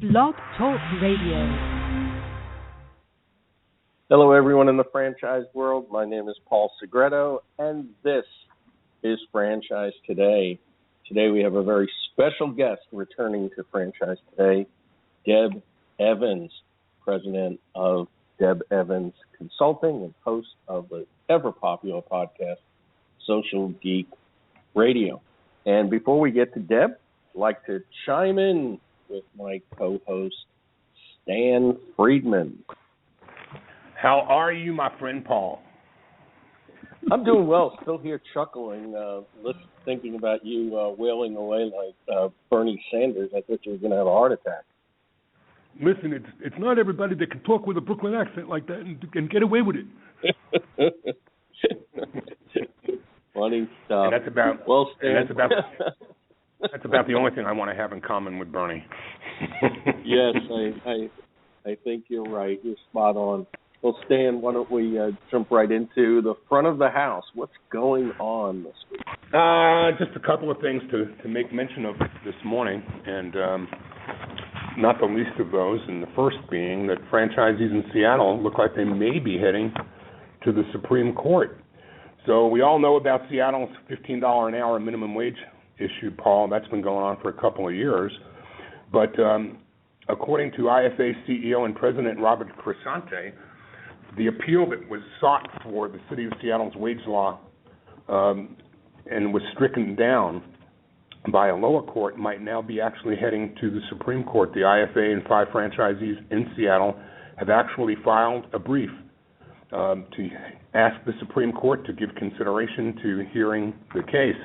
Blog Talk Radio. Hello, everyone in the franchise world. My name is Paul Segreto, and this is Franchise Today. Today we have a very special guest returning to Franchise Today, Deb Evans, president of Deb Evans Consulting and host of the ever-popular podcast, Social Geek Radio. And before we get to Deb, I'd like to chime in with my co-host, Stan Friedman. How are you, my friend Paul? I'm doing well. Still here chuckling, thinking about you wailing away like Bernie Sanders. I thought you were going to have a heart attack. Listen, it's not everybody that can talk with a Brooklyn accent like that and get away with it. Funny stuff. And that's about the only thing I want to have in common with Bernie. Yes, I think you're right. You're spot on. Well, Stan, why don't we jump right into the front of the house? What's going on this week? Just a couple of things to make mention of this morning, and not the least of those, and the first being that franchisees in Seattle look like they may be heading to the Supreme Court. So we all know about Seattle's $15 an hour minimum wage issue, Paul. That's been going on for a couple of years. But according to IFA CEO and President Robert Crescente, the appeal that was sought for the City of Seattle's wage law and was stricken down by a lower court might now be actually heading to the Supreme Court. The IFA and 5 franchisees in Seattle have actually filed a brief to ask the Supreme Court to give consideration to hearing the case.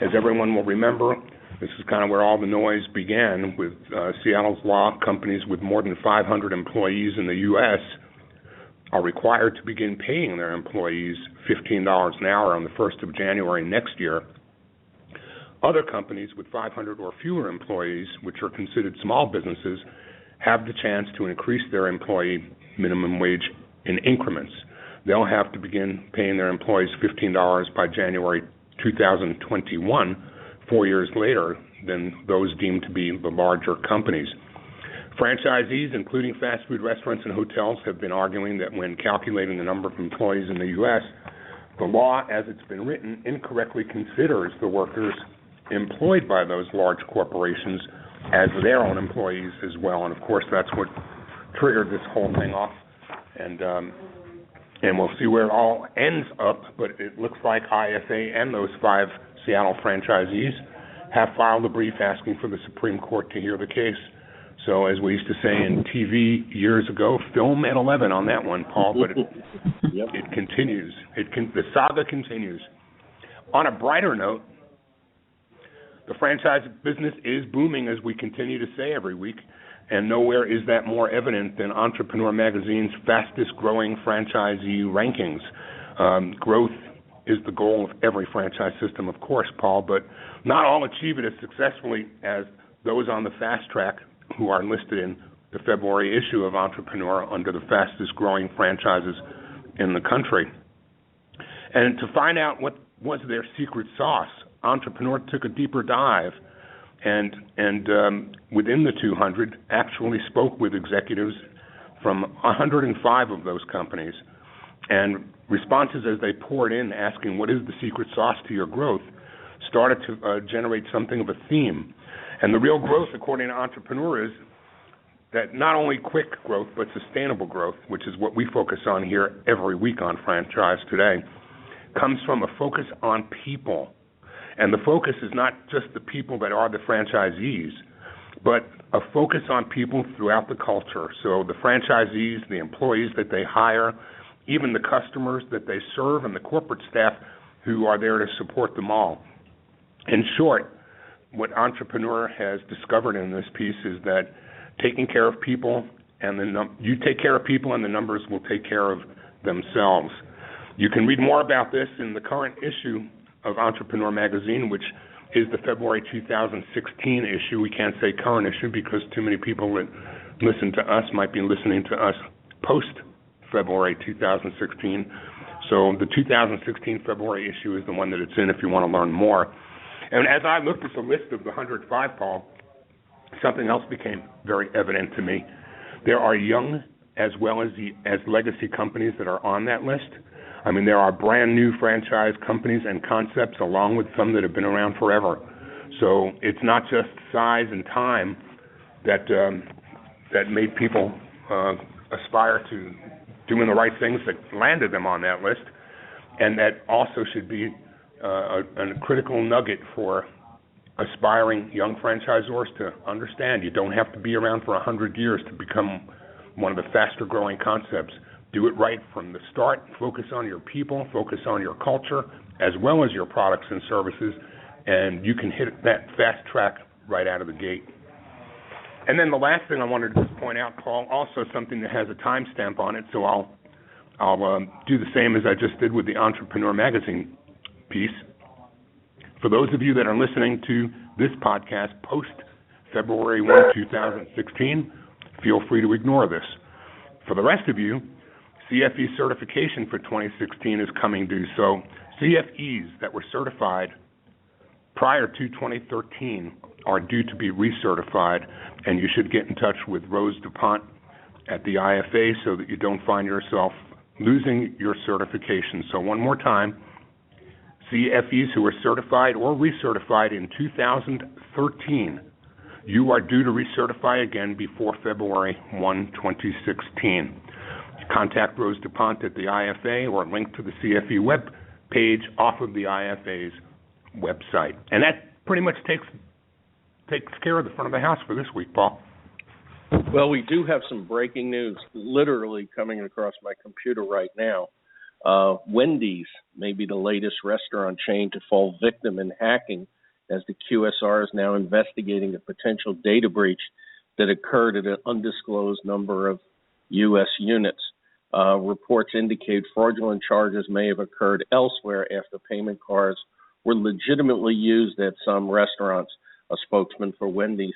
As everyone will remember, this is kind of where all the noise began with Seattle's law. Companies with more than 500 employees in the U.S. are required to begin paying their employees $15 an hour on the 1st of January next year. Other companies with 500 or fewer employees, which are considered small businesses, have the chance to increase their employee minimum wage in increments. They'll have to begin paying their employees $15 by January 2021, 4 years later than those deemed to be the larger companies. Franchisees, including fast food restaurants and hotels, have been arguing that when calculating the number of employees in the U.S., the law, as it's been written, incorrectly considers the workers employed by those large corporations as their own employees as well. And, of course, that's what triggered this whole thing off. And we'll see where it all ends up, but it looks like IFA and those 5 Seattle franchisees have filed a brief asking for the Supreme Court to hear the case. So as we used to say in TV years ago, film at 11 on that one, Paul, but it continues. The saga continues. On a brighter note, the franchise business is booming, as we continue to say every week, and nowhere is that more evident than Entrepreneur Magazine's fastest-growing franchisee rankings. Growth is the goal of every franchise system, of course, Paul, but not all achieve it as successfully as those on the fast track who are listed in the February issue of Entrepreneur under the fastest-growing franchises in the country. And to find out what was their secret sauce, Entrepreneur took a deeper dive and within the 200 actually spoke with executives from 105 of those companies. And responses as they poured in asking what is the secret sauce to your growth started to generate something of a theme. And the real growth, according to Entrepreneur, is that not only quick growth, but sustainable growth, which is what we focus on here every week on Franchise Today, comes from a focus on people. And the focus is not just the people that are the franchisees, but a focus on people throughout the culture. So the franchisees, the employees that they hire, even the customers that they serve, and the corporate staff who are there to support them all. In short, what Entrepreneur has discovered in this piece is that taking care of people, and you take care of people, and the numbers will take care of themselves. You can read more about this in the current issue of Entrepreneur Magazine, which is the February 2016 issue. We can't say current issue because too many people that listen to us might be listening to us post-February 2016. So the 2016 February issue is the one that it's in if you want to learn more. And as I looked at the list of the 105, Paul, something else became very evident to me. There are young as well as legacy companies that are on that list. I mean, there are brand new franchise companies and concepts along with some that have been around forever. So it's not just size and time that made people aspire to doing the right things that landed them on that list, and that also should be a critical nugget for aspiring young franchisors to understand. You don't have to be around for 100 years to become one of the faster growing concepts. Do it right from the start. Focus on your people, focus on your culture, as well as your products and services, and you can hit that fast track right out of the gate. And then the last thing I wanted to just point out, Paul, also something that has a timestamp on it, so I'll do the same as I just did with the Entrepreneur Magazine piece. For those of you that are listening to this podcast post February 1, 2016, feel free to ignore this. For the rest of you, CFE certification for 2016 is coming due. So CFEs that were certified prior to 2013 are due to be recertified, and you should get in touch with Rose DuPont at the IFA so that you don't find yourself losing your certification. So one more time, CFEs who are certified or recertified in 2013, you are due to recertify again before February 1, 2016. Contact Rose DuPont at the IFA or link to the CFE web page off of the IFA's website. And that pretty much takes care of the front of the house for this week, Paul. Well, we do have some breaking news literally coming across my computer right now. Wendy's may be the latest restaurant chain to fall victim in hacking, as the QSR is now investigating a potential data breach that occurred at an undisclosed number of U.S. units. Reports indicate fraudulent charges may have occurred elsewhere after payment cards were legitimately used at some restaurants, a spokesman for Wendy's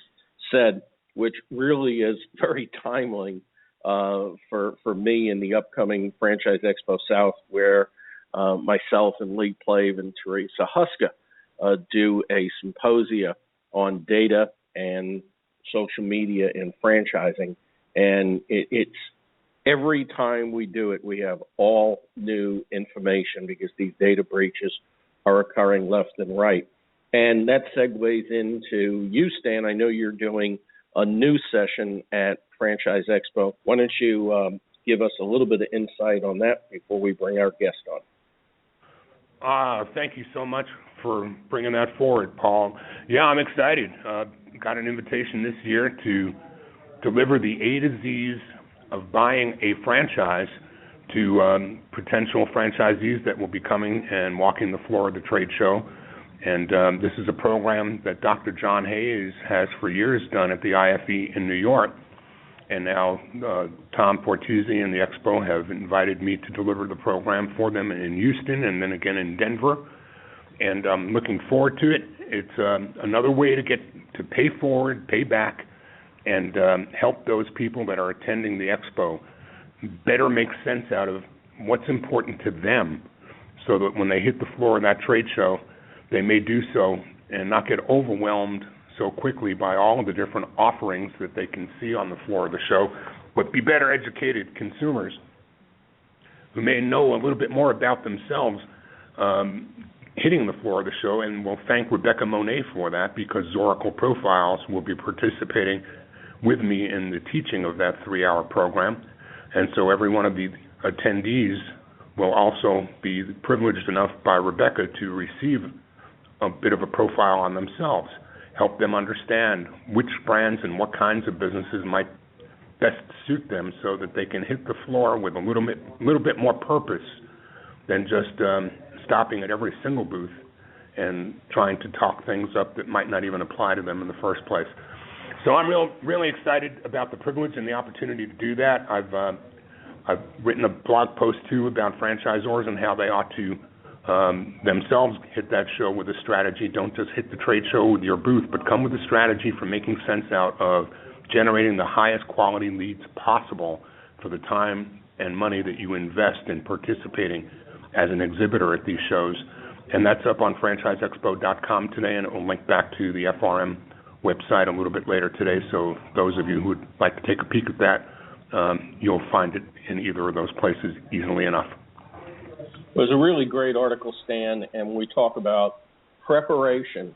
said, which really is very timely for me in the upcoming Franchise Expo South, where myself and Lee Plave and Teresa Huska do a symposia on data and social media in franchising. And it's every time we do it, we have all new information because these data breaches are occurring left and right. And that segues into you, Stan. I know you're doing a new session at Franchise Expo. Why don't you give us a little bit of insight on that before we bring our guest on? Thank you so much for bringing that forward, Paul. Yeah, I'm excited. Got an invitation this year to deliver the A to Z's of buying a franchise to potential franchisees that will be coming and walking the floor of the trade show. And this is a program that Dr. John Hayes has for years done at the IFE in New York. And now Tom Portuzzi and the Expo have invited me to deliver the program for them in Houston and then again in Denver. And I'm looking forward to it. It's another way to get to pay forward, pay back, and help those people that are attending the Expo better make sense out of what's important to them so that when they hit the floor of that trade show, they may do so and not get overwhelmed so quickly by all of the different offerings that they can see on the floor of the show, but be better educated consumers who may know a little bit more about themselves hitting the floor of the show. And we'll thank Rebecca Monet for that, because Zoracle Profiles will be participating with me in the teaching of that 3-hour program. And so every one of the attendees will also be privileged enough by Rebecca to receive a bit of a profile on themselves, help them understand which brands and what kinds of businesses might best suit them so that they can hit the floor with a little bit more purpose than just stopping at every single booth and trying to talk things up that might not even apply to them in the first place. So I'm really excited about the privilege and the opportunity to do that. I've written a blog post, too, about franchisors and how they ought to themselves hit that show with a strategy. Don't just hit the trade show with your booth, but come with a strategy for making sense out of generating the highest quality leads possible for the time and money that you invest in participating as an exhibitor at these shows. And that's up on franchiseexpo.com today, and it will link back to the FRM website a little bit later today. So those of you who would like to take a peek at that, you'll find it in either of those places easily enough. It was a really great article, Stan, and we talk about preparation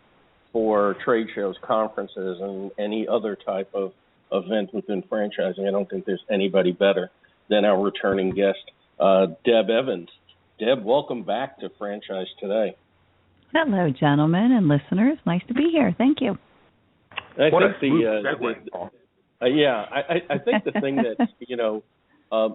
for trade shows, conferences, and any other type of event within franchising. I don't think there's anybody better than our returning guest, Deb Evans. Deb, welcome back to Franchise Today. Hello, gentlemen and listeners. Nice to be here. Thank you. I think the thing that's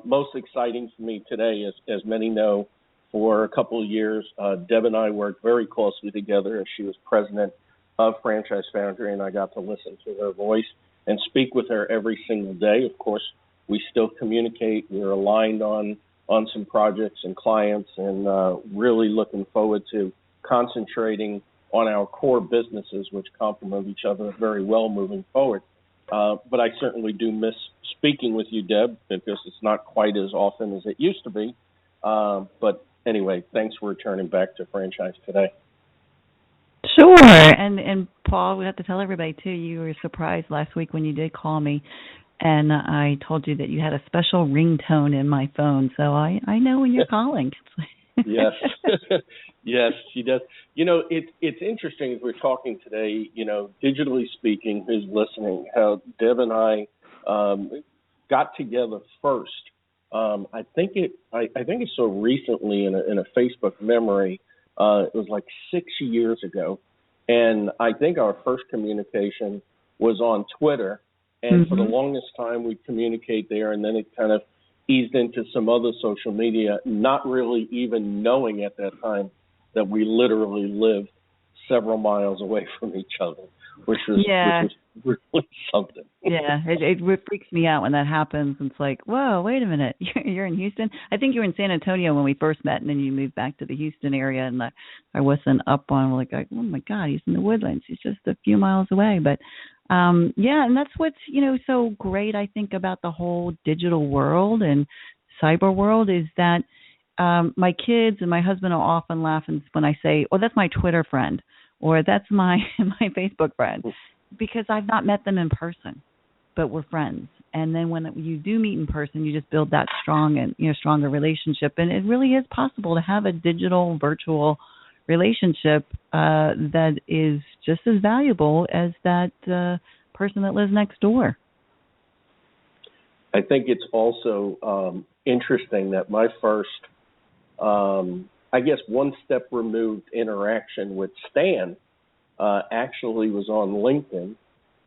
most exciting for me today is, as many know, for a couple of years, Deb and I worked very closely together as she was president of Franchise Foundry, and I got to listen to her voice and speak with her every single day. Of course, we still communicate. We're aligned on some projects and clients, and really looking forward to concentrating on our core businesses, which complement each other very well moving forward. But I certainly do miss speaking with you, Deb, because it's not quite as often as it used to be. But anyway, thanks for returning back to Franchise Today. Sure. And Paul, we have to tell everybody, too, you were surprised last week when you did call me, and I told you that you had a special ringtone in my phone, so I know when you're calling. Yes. Yes, she does. It's interesting as we're talking today, digitally speaking, who's listening, how Deb and I got together first. I think it's so recently in a Facebook memory. It was like 6 years ago, and I think our first communication was on Twitter, and for the longest time we'd communicate there, and then it kind of eased into some other social media, not really even knowing at that time that we literally lived several miles away from each other, which was really something. Yeah, it freaks me out when that happens. It's like, whoa, wait a minute, you're in Houston? I think you were in San Antonio when we first met, and then you moved back to the Houston area, and I wasn't up on, like, oh my God, he's in the Woodlands. He's just a few miles away. But, and that's what's, so great, I think, about the whole digital world and cyber world is that my kids and my husband will often laugh when I say, oh, that's my Twitter friend, or that's my Facebook friend, because I've not met them in person, but we're friends. And then when you do meet in person, you just build that stronger relationship. And it really is possible to have a digital, virtual relationship that is just as valuable as that person that lives next door. I think it's also interesting that my first, I guess, one step removed interaction with Stan actually was on LinkedIn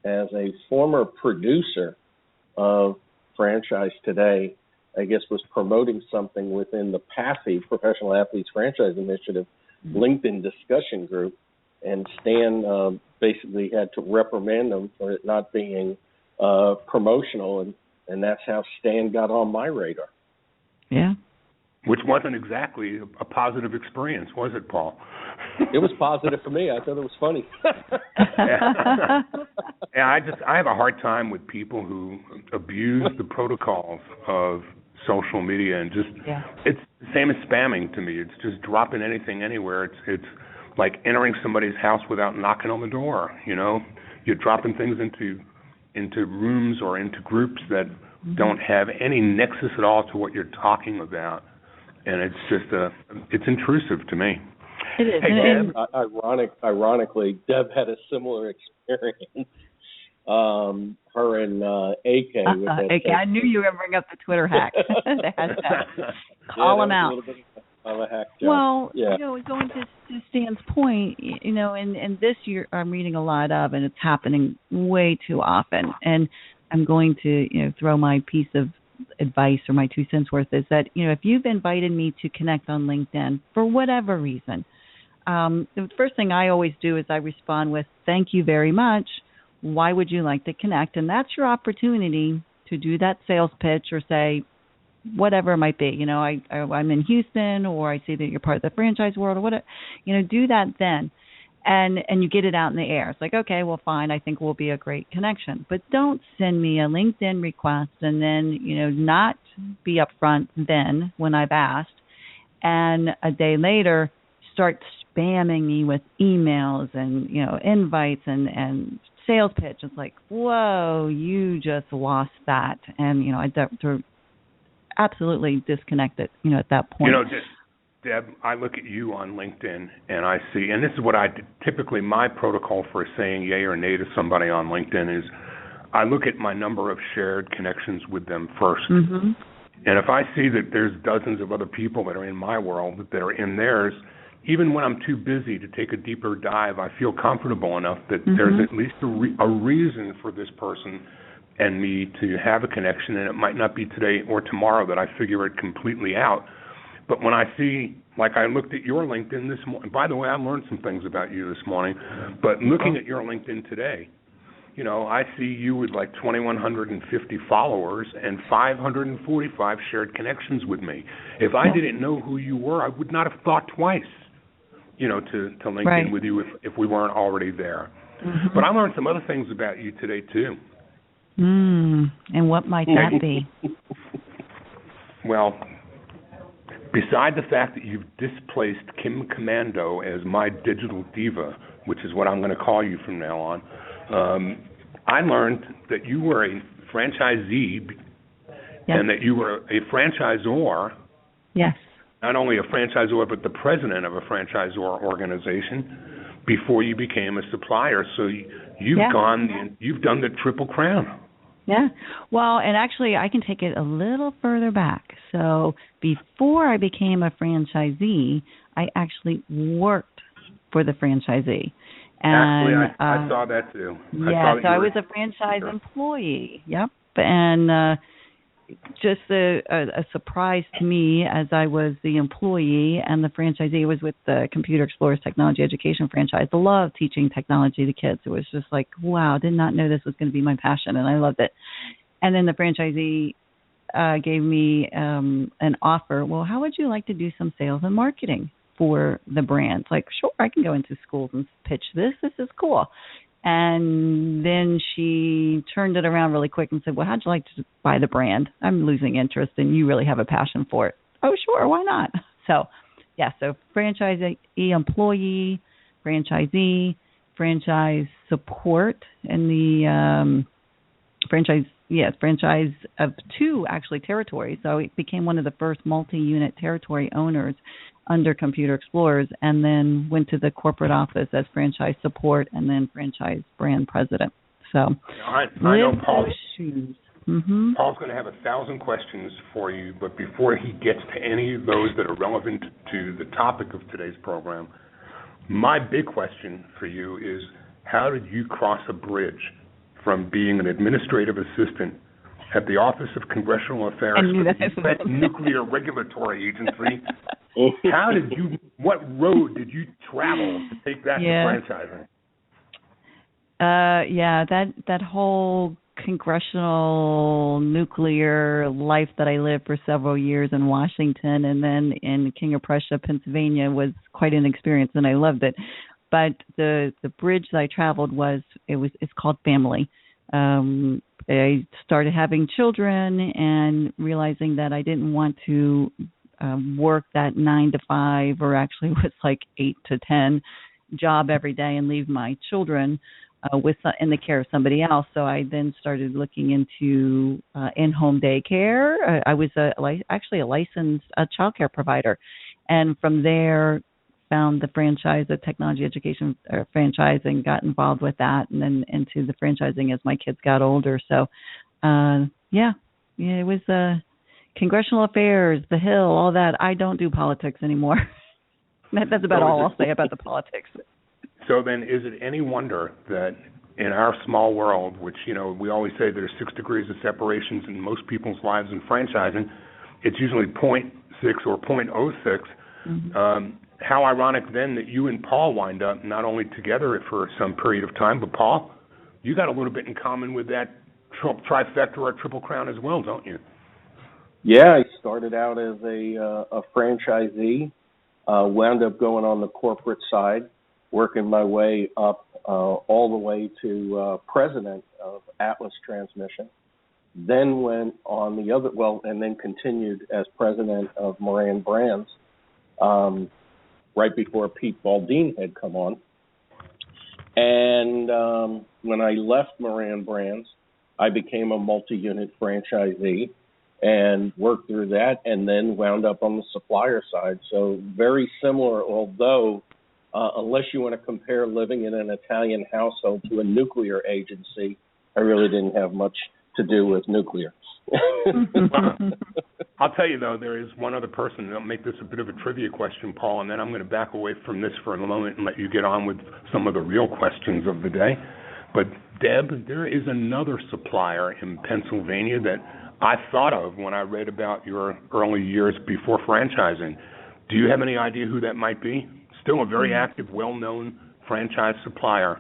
as a former producer of Franchise Today. I guess was promoting something within the PAFI, Professional Athletes Franchise Initiative, LinkedIn discussion group, and Stan basically had to reprimand them for it not being promotional, and that's how Stan got on my radar. Yeah. Which wasn't exactly a positive experience, was it, Paul? It was positive for me. I thought it was funny. I have a hard time with people who abuse the protocols of social media and it's the same as spamming to me. It's just dropping anything anywhere. It's like entering somebody's house without knocking on the door. You're dropping things into rooms or into groups that don't have any nexus at all to what you're talking about. And it's just it's intrusive to me. It is. Hey, Deb, ironically, Deb had a similar experience. Her and AK. AK. I knew you were going to bring up the Twitter hack. The hashtag. Call them out. Of a hack job. Well, going to Stan's point, and this year I'm reading a lot of, and it's happening way too often. And I'm going to, throw my piece of advice or my 2 cents worth is that, if you've invited me to connect on LinkedIn for whatever reason, the first thing I always do is I respond with, thank you very much. Why would you like to connect? And that's your opportunity to do that sales pitch or say whatever it might be. I'm in Houston, or I see that you're part of the franchise world, or whatever. Do that then. And you get it out in the air. It's like, okay, well, fine, I think we'll be a great connection. But don't send me a LinkedIn request and then, not be upfront then when I've asked, and a day later start spamming me with emails and, invites and sales pitch. It's like, whoa, you just lost that. And, you know, I absolutely disconnected, you know, at that point. You know, Deb, I look at you on LinkedIn and I see, and this is what typically my protocol for saying yay or nay to somebody on LinkedIn is I look at my number of shared connections with them first. Mm-hmm. And if I see that there's dozens of other people that are in my world that are in theirs, even when I'm too busy to take a deeper dive, I feel comfortable enough that there's at least a reason for this person and me to have a connection, and it might not be today or tomorrow that I figure it completely out. But when I see, like I looked at your LinkedIn this morning, by the way, I learned some things about you this morning, but looking at your LinkedIn today, you know, I see you with like 2,150 followers and 545 shared connections with me. If I didn't know who you were, I would not have thought twice, you know, to link in with you if we weren't already there. Mm-hmm. But I learned some other things about you today, too. And what might that be? Well, beside the fact that you've displaced Kim Commando as my digital diva, which is what I'm going to call you from now on, I learned that you were a franchisee and that you were a franchisor. Yes. Not only a franchisor, but the president of a franchisor organization before you became a supplier. So you've you've done the Triple Crown. Yeah. Well, and actually I can take it a little further back. So before I became a franchisee, I actually worked for the franchisee. And, actually, I saw that too. I was a franchise employee. Yep. And just a surprise to me as I was the employee and the franchisee was with the Computer Explorers Technology Education franchise. I love teaching technology to kids. It was just like, wow, did not know this was going to be my passion, and I loved it. And then the franchisee gave me an offer. Well, how would you like to do some sales and marketing for the brand? Like, sure, I can go into schools and pitch this. This is cool. And then she turned it around really quick and said, well, how'd you like to buy the brand? I'm losing interest and you really have a passion for it. Oh, sure, why not? So, so franchisee employee, franchisee, franchise support, and the franchise of 2 actually territories. So it became one of the first multi-unit territory owners under Computer Explorers, and then went to the corporate office as franchise support and then franchise brand president. So I know Paul's going to have 1,000 questions for you, but before he gets to any of those that are relevant to the topic of today's program, my big question for you is, how did you cross a bridge from being an administrative assistant at the Office of Congressional Affairs for the U.S. Nuclear Regulatory Agency? What road did you travel to take that to franchising? That whole congressional nuclear life that I lived for several years in Washington and then in King of Prussia, Pennsylvania was quite an experience, and I loved it. But the bridge that I traveled it's called family. I started having children and realizing that I didn't want to work that 9 to 5, or actually was like 8 to 10 job every day and leave my children in the care of somebody else. So I then started looking into in-home daycare. I was actually a licensed child care provider, and from there found the franchise, the technology education franchise, and got involved with that, and then into the franchising as my kids got older. So, it was congressional affairs, the Hill, all that. I don't do politics anymore. That's about all I'll say about the politics. So then, is it any wonder that in our small world, which, you know, we always say there's 6 degrees of separations in most people's lives in franchising, it's usually 0.6 or 0.06. Mm-hmm. How ironic then that you and Paul wind up not only together for some period of time, but Paul, you got a little bit in common with that trifecta or Triple Crown as well, don't you? Yeah, I started out as a franchisee, wound up going on the corporate side, working my way up all the way to president of Atlas Transmission, then went on and then continued as president of Moran Brands, right before Pete Baldine had come on. And when I left Moran Brands, I became a multi-unit franchisee and worked through that, and then wound up on the supplier side. So very similar, although unless you want to compare living in an Italian household to a nuclear agency, I really didn't have much to do with nuclear. Well, I'll tell you, though, there is one other person, and I'll make this a bit of a trivia question, Paul, and then I'm going to back away from this for a moment and let you get on with some of the real questions of the day. But, Deb, there is another supplier in Pennsylvania that I thought of when I read about your early years before franchising. Do you have any idea who that might be? Still a very active, well-known franchise supplier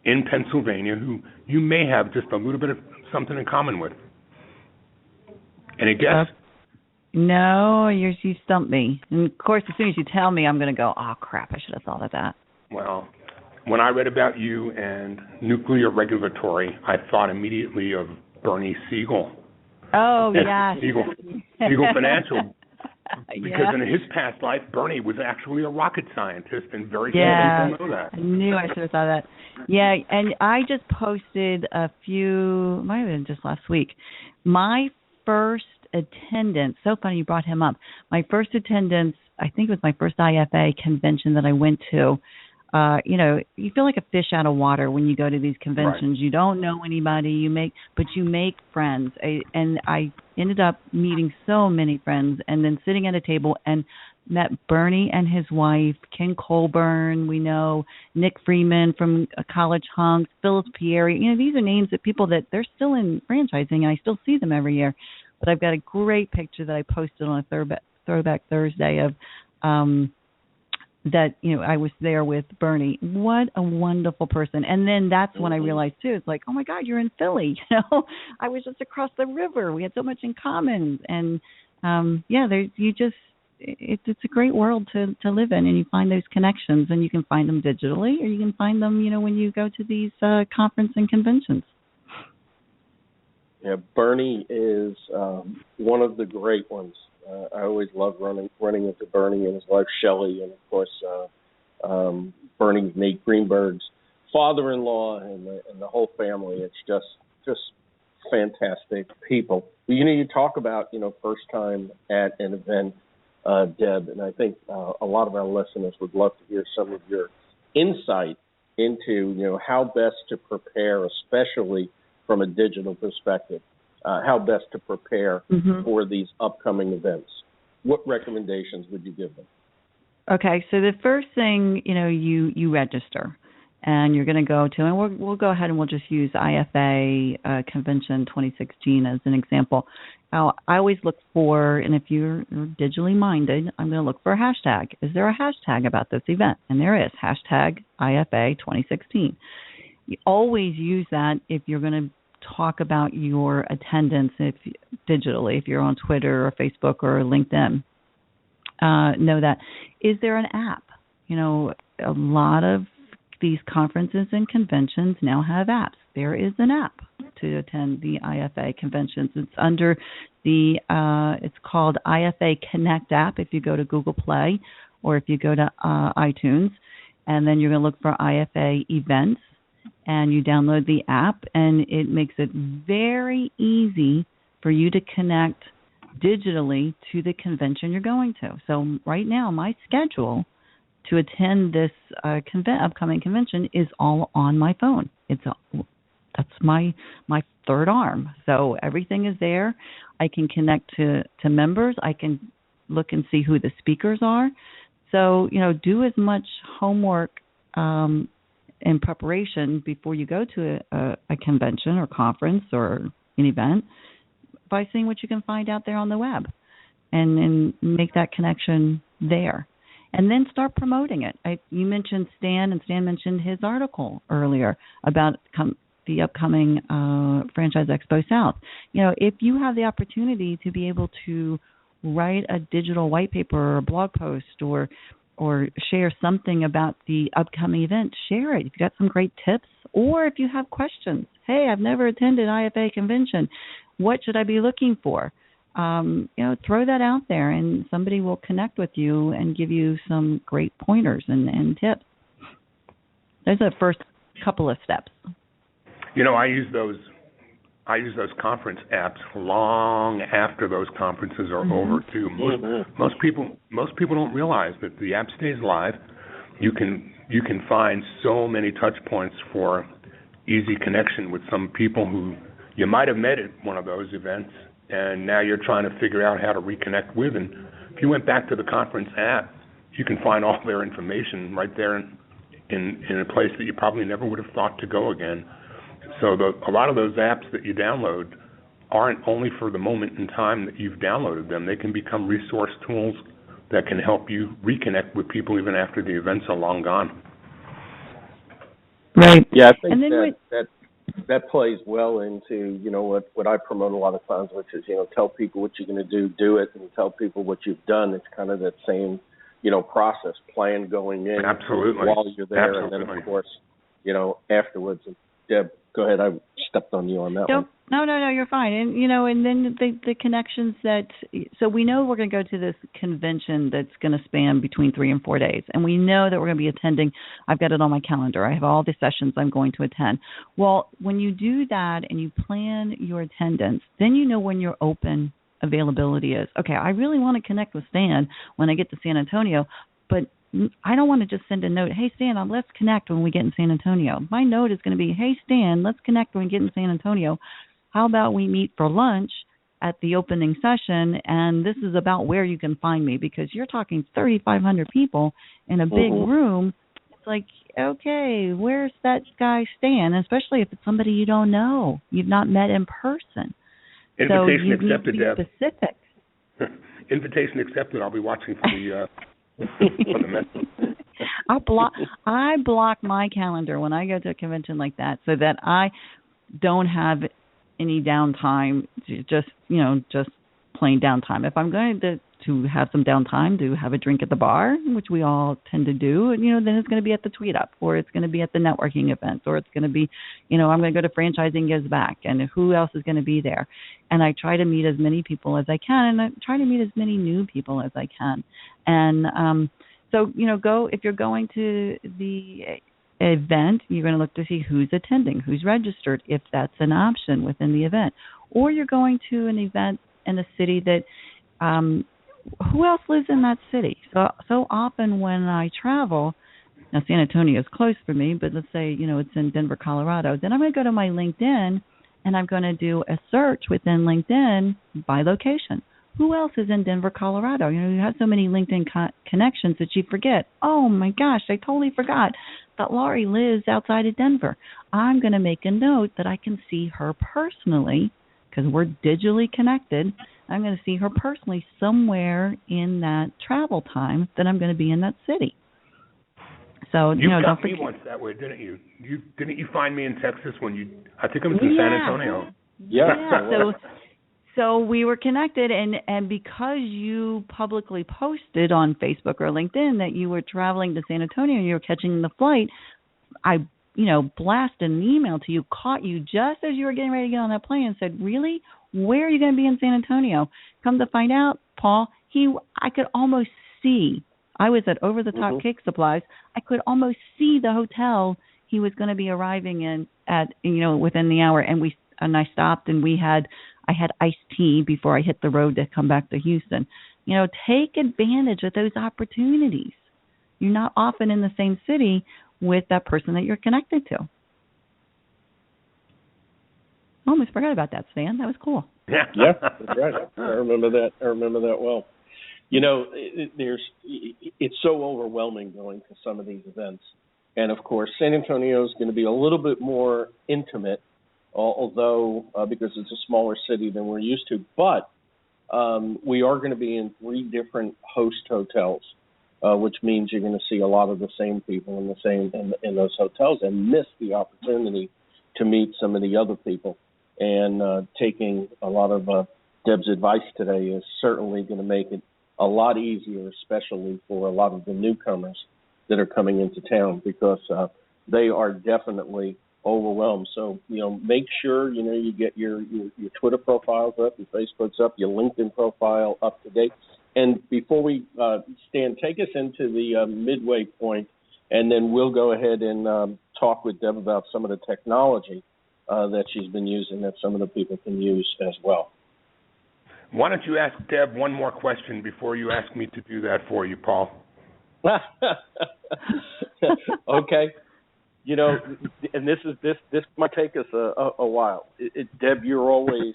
in Pennsylvania who you may have just a little bit of something in common with. Any guess? No, you stumped me. And, of course, as soon as you tell me, I'm going to go, oh, crap, I should have thought of that. Well, when I read about you and nuclear regulatory, I thought immediately of Bernie Siegel. Oh, yes. Siegel Financial. Because in his past life, Bernie was actually a rocket scientist, and very few people know that. I knew I should have thought of that. Yeah, and I just posted might have been just last week, my first attendance. So funny you brought him up. My first attendance, I think it was my first IFA convention that I went to. You feel like a fish out of water when you go to these conventions. Right. You don't know anybody, but you make friends. And I ended up meeting so many friends, and then sitting at a table and met Bernie and his wife, Ken Colburn, we know, Nick Freeman from College Hunks, Phyllis Pieri. These are names that people that they're still in franchising, and I still see them every year. But I've got a great picture that I posted on a Throwback Thursday of that, I was there with Bernie. What a wonderful person. And then that's when I realized, too, it's like, oh, my God, you're in Philly. I was just across the river. We had so much in common. And, it's a great world to live in, and you find those connections, and you can find them digitally, or you can find them, when you go to these conference and conventions. Yeah, Bernie is one of the great ones. I always love running into Bernie and his wife Shelley, and of course Bernie's Nate Greenberg's father-in-law and the whole family. It's just fantastic people. You talk about first time at an event, Deb, and I think a lot of our listeners would love to hear some of your insight into how best to prepare, especially from a digital perspective. How best to prepare for these upcoming events. What recommendations would you give them? Okay, so the first thing, you register, and you're going to go to, and we'll go ahead and we'll just use IFA Convention 2016 as an example. Now, I always look for, and if you're digitally minded, I'm going to look for a hashtag. Is there a hashtag about this event? And there is, hashtag IFA 2016. You always use that if you're going to talk about your attendance digitally, if you're on Twitter or Facebook or LinkedIn. Know that. Is there an app? A lot of these conferences and conventions now have apps. There is an app to attend the IFA conventions. It's under it's called IFA Connect app if you go to Google Play or if you go to iTunes, and then you're going to look for IFA events. And you download the app, and it makes it very easy for you to connect digitally to the convention you're going to. So right now, my schedule to attend this upcoming convention is all on my phone. That's my third arm. So everything is there. I can connect to members. I can look and see who the speakers are. So, do as much homework in preparation before you go to a convention or conference or an event by seeing what you can find out there on the web and make that connection there. And then start promoting it. You mentioned Stan, and Stan mentioned his article earlier about the upcoming Franchise Expo South. If you have the opportunity to be able to write a digital white paper or a blog post or share something about the upcoming event, share it. If you've got some great tips, or if you have questions. Hey, I've never attended IFA convention. What should I be looking for? Throw that out there, and somebody will connect with you and give you some great pointers and tips. Those are the first couple of steps. I use those conference apps long after those conferences are over too. Most people don't realize that the app stays live. You can find so many touch points for easy connection with some people who you might have met at one of those events, and now you're trying to figure out how to reconnect with. And if you went back to the conference app, you can find all their information right there in a place that you probably never would have thought to go again. So a lot of those apps that you download aren't only for the moment in time that you've downloaded them. They can become resource tools that can help you reconnect with people even after the events are long gone. Right. Yeah, I think that plays well into, what I promote a lot of times, which is, tell people what you're going to do it, and tell people what you've done. It's kind of that same, process, plan going in. Absolutely. While you're there. Absolutely. And then, of course, afterwards. And Deb, go ahead. I stepped on you on that one. No, you're fine. And, and then the connections so we know we're going to go to this convention that's going to span between 3 and 4 days. And we know that we're going to be attending. I've got it on my calendar. I have all the sessions I'm going to attend. Well, when you do that and you plan your attendance, then you know when your open availability is. Okay, I really want to connect with Stan when I get to San Antonio, but I don't want to just send a note, hey, Stan, let's connect when we get in San Antonio. My note is going to be, hey, Stan, let's connect when we get in San Antonio. How about we meet for lunch at the opening session, and this is about where you can find me, because you're talking 3,500 people in a big room. It's like, okay, where's that guy Stan, especially if it's somebody you don't know, you've not met in person. Invitation so accepted, Deb. Specific. Invitation accepted. I'll be watching for the for the message. I block my calendar when I go to a convention like that so that I don't have any downtime, just plain downtime. If I'm going to have some downtime to have a drink at the bar, which we all tend to do, then it's going to be at the Tweet Up, or it's going to be at the networking events, or it's going to be, I'm going to go to Franchising Gives Back, and who else is going to be there? And I try to meet as many people as I can, and I try to meet as many new people as I can. And so, if you're going to the event, you're going to look to see who's attending, who's registered, if that's an option within the event. Or you're going to an event in a city that who else lives in that city? So often when I travel, now San Antonio is close for me, but let's say, it's in Denver, Colorado, then I'm going to go to my LinkedIn and I'm going to do a search within LinkedIn by location. Who else is in Denver, Colorado? You have so many LinkedIn connections that you forget. Oh my gosh, I totally forgot that Laurie lives outside of Denver. I'm going to make a note that I can see her personally, because we're digitally connected. I'm going to see her personally somewhere in that travel time that I'm going to be in that city. So, you don't got forget. me once that way, didn't you? Didn't you find me in Texas when I think I was in San Antonio. Yeah. So we were connected, and because you publicly posted on Facebook or LinkedIn that you were traveling to San Antonio and you were catching the flight, I blasted an email to you, caught you just as you were getting ready to get on that plane and said, really? Where are you going to be in San Antonio? Come to find out, Paul, I could almost see. I was at Over the Top Cake Supplies. I could almost see the hotel he was going to be arriving in at, within the hour. And I stopped, and I had iced tea before I hit the road to come back to Houston. Take advantage of those opportunities. You're not often in the same city with that person that you're connected to. I almost forgot about that, Stan. That was cool. Yeah, that's right. I remember that well. It's so overwhelming going to some of these events. And, of course, San Antonio is going to be a little bit more intimate, although because it's a smaller city than we're used to. But we are going to be in 3 different host hotels, which means you're going to see a lot of the same people in those hotels and miss the opportunity to meet some of the other people. And taking a lot of Deb's advice today is certainly going to make it a lot easier, especially for a lot of the newcomers that are coming into town, because they are definitely overwhelmed. So, make sure, you get your Twitter profiles up, your Facebook's up, your LinkedIn profile up to date. And before we, Stan, take us into the midway point, and then we'll go ahead and talk with Deb about some of the technology. that she's been using that some of the people can use as well. Why don't you ask Deb one more question before you ask me to do that for you, Paul? Okay. You know, and this might take us a while. Deb, you're always,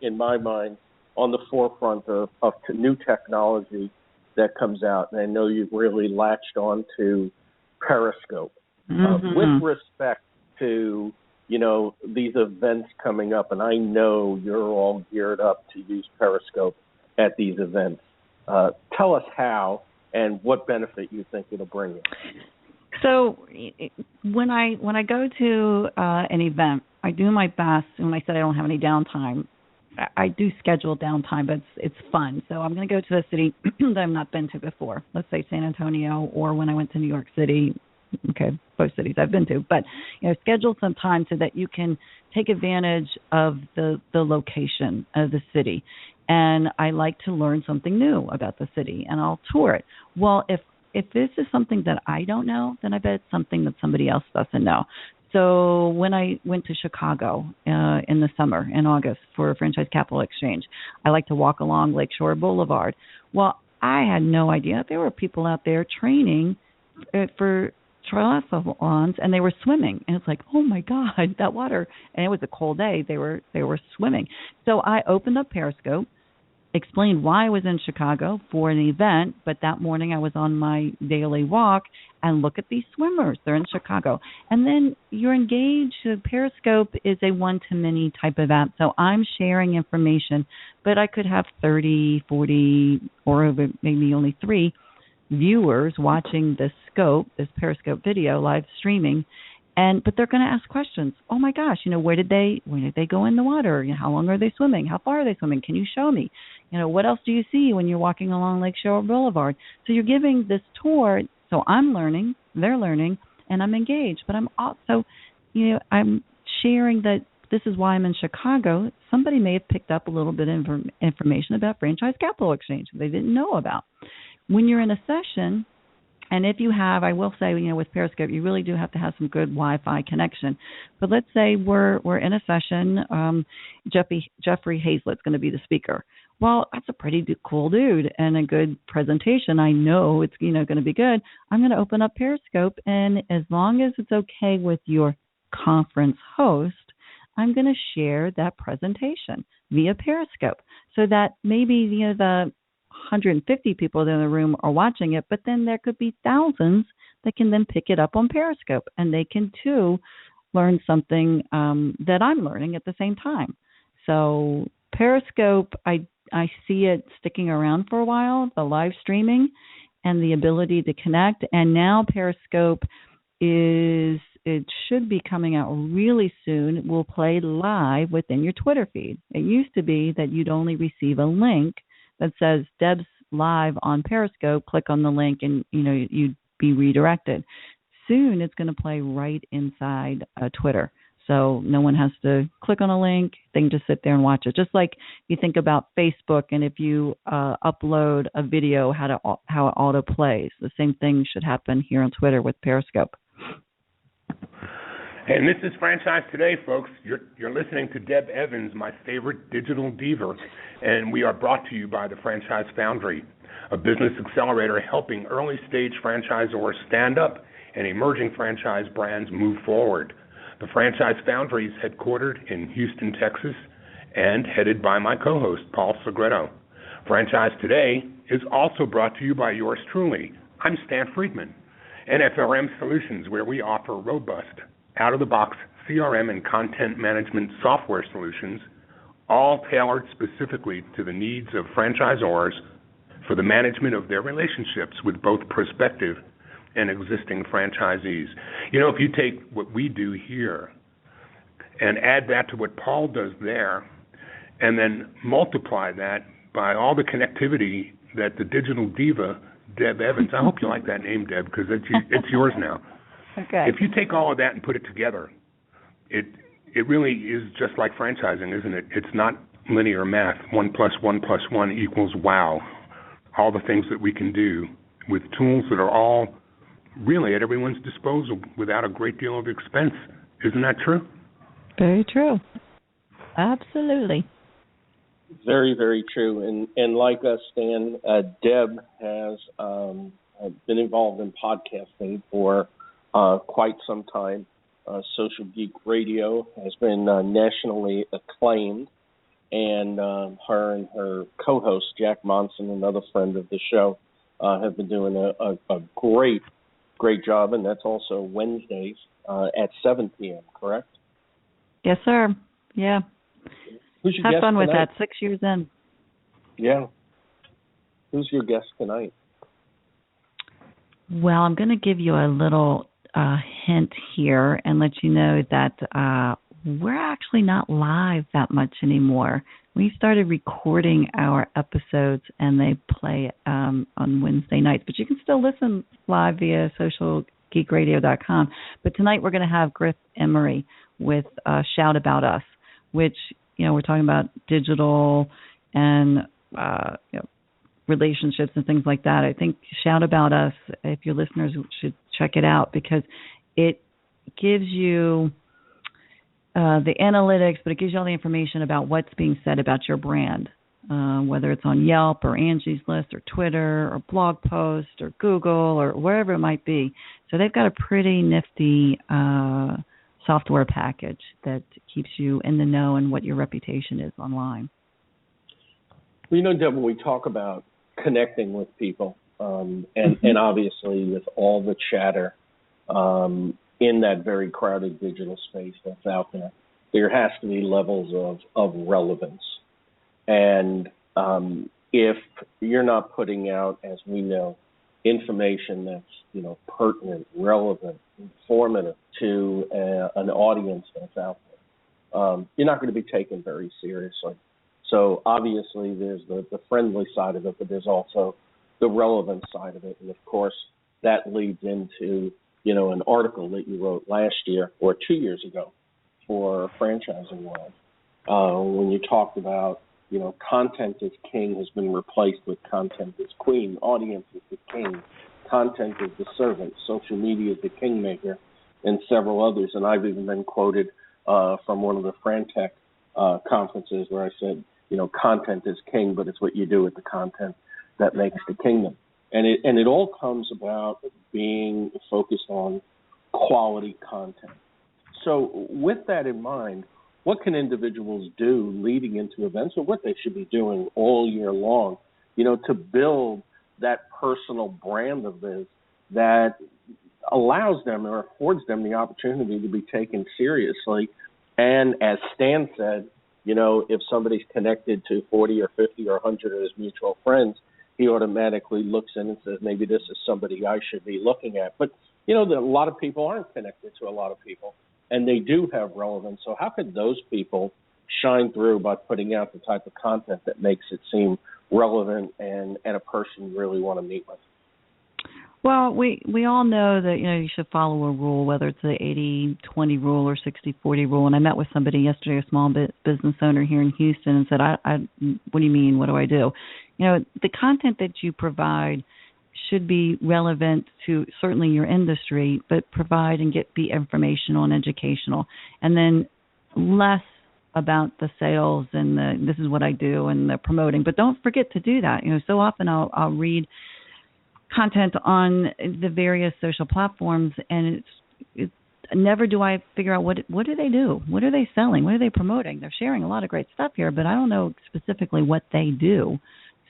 in my mind, on the forefront of new technology that comes out, and I know you've really latched on to Periscope. With respect to, you know, these events coming up, and I know you're all geared up to use Periscope at these events. Tell us how and what benefit you think it'll bring you. So when I go to an event, I do my best. When I said I don't have any downtime, I do schedule downtime, but it's fun. So I'm going to go to a city that I've not been to before. Let's say San Antonio, or when I went to New York City. Okay, both cities I've been to, but schedule some time so that you can take advantage of the location of the city. And I like to learn something new about the city, and I'll tour it. Well, if this is something that I don't know, then I bet it's something that somebody else doesn't know. So when I went to Chicago in the summer, in August, for Franchise Capital Exchange, I like to walk along Lakeshore Boulevard. Well, I had no idea there were people out there training for triathlons, and they were swimming. And it's like, oh my God, that water! And it was a cold day. They were swimming. So I opened up Periscope, explained why I was in Chicago for an event, but that morning I was on my daily walk, and look at these swimmers. They're in Chicago. And then you're engaged. Periscope is a one-to-many type of app, so I'm sharing information, but I could have 30, 40, or maybe only 3 viewers watching this Periscope video live streaming, but they're going to ask questions. Oh my gosh, where did they go in the water? How long are they swimming? How far are they swimming? Can you show me? What else do you see when you're walking along Lakeshore Boulevard? So you're giving this tour. So I'm learning, they're learning, and I'm engaged. But I'm also, I'm sharing that this is why I'm in Chicago. Somebody may have picked up a little bit of information about Franchise Capital Exchange they didn't know about. When you're in a session, and if you have, I will say, with Periscope, you really do have to have some good Wi-Fi connection. But let's say we're in a session. Jeffrey Hazlett's going to be the speaker. Well, that's a pretty cool dude and a good presentation. I know it's going to be good. I'm going to open up Periscope, and as long as it's okay with your conference host, I'm going to share that presentation via Periscope, so that maybe the 150 people in the room are watching it, but then there could be thousands that can then pick it up on Periscope, and they can too learn something that I'm learning at the same time. So Periscope, I see it sticking around for a while, the live streaming and the ability to connect. And now Periscope it should be coming out really soon. It will play live within your Twitter feed. It used to be that you'd only receive a link that says Deb's live on Periscope. Click on the link and you'd be redirected. Soon it's going to play right inside Twitter. So no one has to click on a link. They can just sit there and watch it. Just like you think about Facebook, and if you upload a video, how it auto plays. The same thing should happen here on Twitter with Periscope. And this is Franchise Today, folks. You're listening to Deb Evans, my favorite digital diva, and we are brought to you by the Franchise Foundry, a business accelerator helping early-stage franchisors stand up and emerging franchise brands move forward. The Franchise Foundry is headquartered in Houston, Texas, and headed by my co-host, Paul Segreto. Franchise Today is also brought to you by yours truly. I'm Stan Friedman, and FRM Solutions, where we offer robust, out-of-the-box CRM and content management software solutions, all tailored specifically to the needs of franchisors for the management of their relationships with both prospective and existing franchisees. If you take what we do here and add that to what Paul does there, and then multiply that by all the connectivity that the digital diva, Deb Evans, I hope you like that name, Deb, because it's yours now. Okay. If you take all of that and put it together, it really is just like franchising, isn't it? It's not linear math. 1 + 1 + 1 equals wow. All the things that we can do with tools that are all really at everyone's disposal without a great deal of expense. Isn't that true? Very true. Absolutely. Very, very true. And like us, Stan, Deb has been involved in podcasting for quite some time. Social Geek Radio has been nationally acclaimed, and her and her co-host, Jack Monson, another friend of the show, have been doing a great job, and that's also Wednesdays at 7 p.m., correct? Yes, sir. Yeah. Who's your Have guest fun with tonight? that, 6 years in. Yeah. Who's your guest tonight? Well, I'm going to give you a little hint here and let you know that we're actually not live that much anymore. We started recording our episodes, and they play on Wednesday nights. But you can still listen live via socialgeekradio.com. But tonight we're going to have Griff Emery with Shout About Us, which, we're talking about digital and relationships and things like that. I think Shout About Us, if your listeners should check it out, because it gives you the analytics, but it gives you all the information about what's being said about your brand, whether it's on Yelp or Angie's List or Twitter or blog post or Google or wherever it might be. So they've got a pretty nifty software package that keeps you in the know and what your reputation is online. Well, Deb, when we talk about connecting with people, and obviously with all the chatter in that very crowded digital space that's out there, there has to be levels of relevance. And if you're not putting out, as we know, information that's pertinent, relevant, informative to an audience that's out there, you're not going to be taken very seriously. So obviously there's the friendly side of it, but there's also the relevant side of it. And of course, that leads into, an article that you wrote last year or 2 years ago for Franchising World, when you talked about, content is king has been replaced with content is queen, audience is the king, content is the servant, social media is the kingmaker, and several others. And I've even been quoted from one of the Frantech conferences where I said, content is king, but it's what you do with the content that makes the kingdom. And it all comes about being focused on quality content. So with that in mind, what can individuals do leading into events, or what they should be doing all year long, to build that personal brand of this that allows them or affords them the opportunity to be taken seriously? And as Stan said, if somebody's connected to 40 or 50 or 100 of his mutual friends, he automatically looks in and says, maybe this is somebody I should be looking at. But, a lot of people aren't connected to a lot of people, and they do have relevance. So how could those people shine through by putting out the type of content that makes it seem relevant and a person you really want to meet with? Well, we all know that, you should follow a rule, whether it's the 80-20 rule or 60-40 rule. And I met with somebody yesterday, a small business owner here in Houston, and said, what do you mean? What do I do? The content that you provide should be relevant to certainly your industry, but provide and be informational and educational. And then less about the sales and this is what I do and the promoting. But don't forget to do that. So often I'll read content on the various social platforms, and it's never do I figure out what do they do? What are they selling? What are they promoting? They're sharing a lot of great stuff here, but I don't know specifically what they do.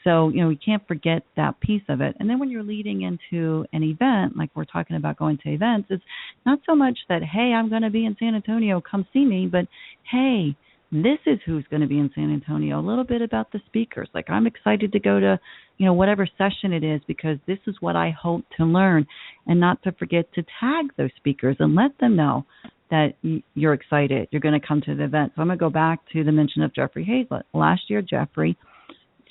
So, we can't forget that piece of it. And then when you're leading into an event, like we're talking about going to events, it's not so much that, hey, I'm going to be in San Antonio, come see me, but, hey, this is who's going to be in San Antonio, a little bit about the speakers. Like, I'm excited to go to, whatever session it is, because this is what I hope to learn, and not to forget to tag those speakers and let them know that you're excited, you're going to come to the event. So I'm going to go back to the mention of Jeffrey Hazlett. Last year, Jeffrey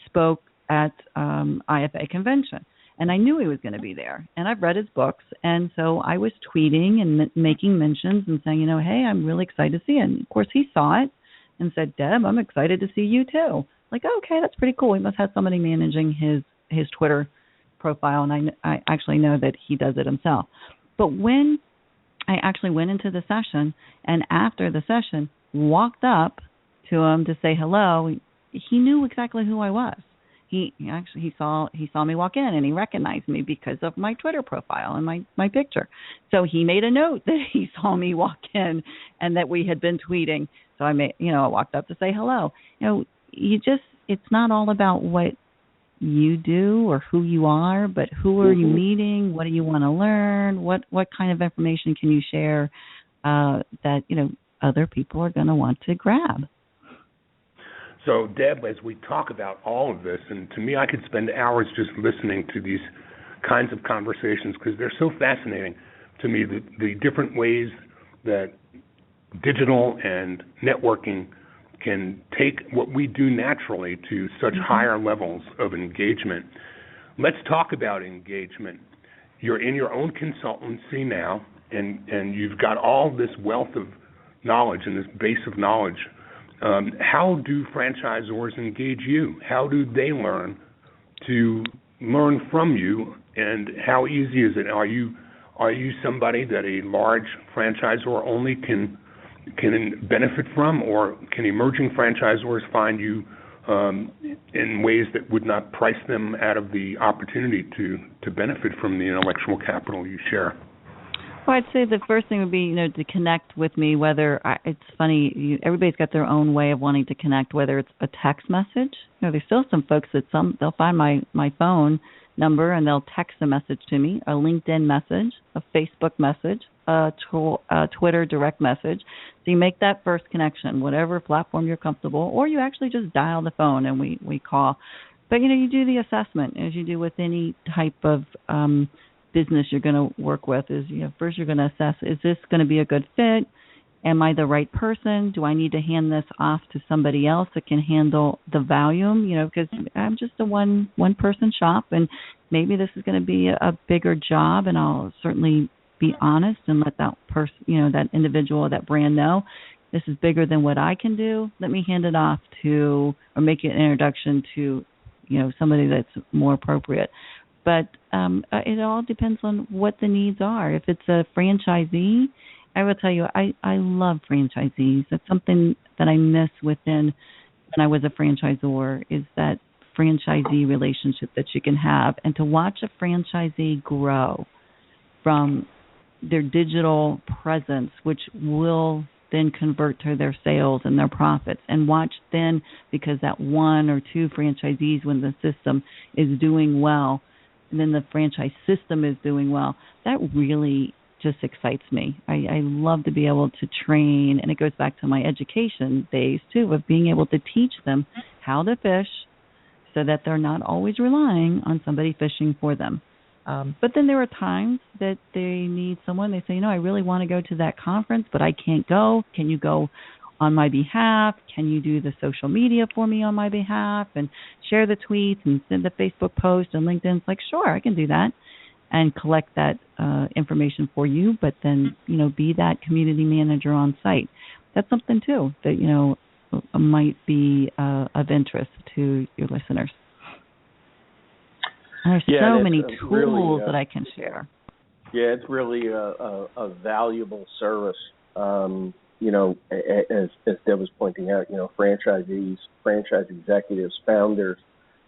spoke at IFA convention, and I knew he was going to be there, and I've read his books, and so I was tweeting and making mentions and saying, hey, I'm really excited to see it. And of course, he saw it and said, Deb, I'm excited to see you too. Like, okay, that's pretty cool. He must have somebody managing his Twitter profile, and I actually know that he does it himself. But when I actually went into the session, and after the session, walked up to him to say hello. He knew exactly who I was. He saw me walk in, and he recognized me because of my Twitter profile and my picture. So he made a note that he saw me walk in and that we had been tweeting. So I walked up to say hello. It's not all about what you do or who you are, but who are you meeting? What do you want to learn? What kind of information can you share that other people are going to want to grab? So, Deb, as we talk about all of this, and to me, I could spend hours just listening to these kinds of conversations because they're so fascinating to me, the different ways that digital and networking can take what we do naturally to such higher levels of engagement. Let's talk about engagement. You're in your own consultancy now, and you've got all this wealth of knowledge and this base of knowledge. How do franchisors engage you? How do they learn to learn from you, and how easy is it? Are you somebody that a large franchisor only can benefit from, or can emerging franchisors find you in ways that would not price them out of the opportunity to benefit from the intellectual capital you share? Well, I'd say the first thing would be, to connect with me. It's funny, everybody's got their own way of wanting to connect. Whether it's a text message, there's still some folks that they'll find my phone number and they'll text a message to me, a LinkedIn message, a Facebook message, a Twitter direct message. So you make that first connection, whatever platform you're comfortable, or you actually just dial the phone and we call. But you do the assessment as you do with any type of business you're going to work with. Is first you're going to assess, is this going to be a good fit? Am I the right person? Do I need to hand this off to somebody else that can handle the volume? Because I'm just a one person shop, and maybe this is going to be a bigger job, and I'll certainly be honest and let that person, that individual, that brand know this is bigger than what I can do. Let me hand it off to, or make an introduction to, somebody that's more appropriate. But it all depends on what the needs are. If it's a franchisee, I will tell you, I love franchisees. That's something that I miss when I was a franchisor, is that franchisee relationship that you can have. And to watch a franchisee grow from their digital presence, which will then convert to their sales and their profits, and watch then, because that one or two franchisees, when the system is doing well, and then the franchise system is doing well, that really just excites me. I love to be able to train, and it goes back to my education days too, of being able to teach them how to fish so that they're not always relying on somebody fishing for them. But then there are times that they need someone. They say, I really want to go to that conference, but I can't go. Can you go on my behalf? Can you do the social media for me on my behalf and share the tweets and send the Facebook post and LinkedIn? It's like, sure, I can do that and collect that information for you, but then, be that community manager on site. That's something too that, might be of interest to your listeners. And there's so many tools really, that I can share. Yeah, it's really a valuable service. As Deb was pointing out, franchisees, franchise executives, founders,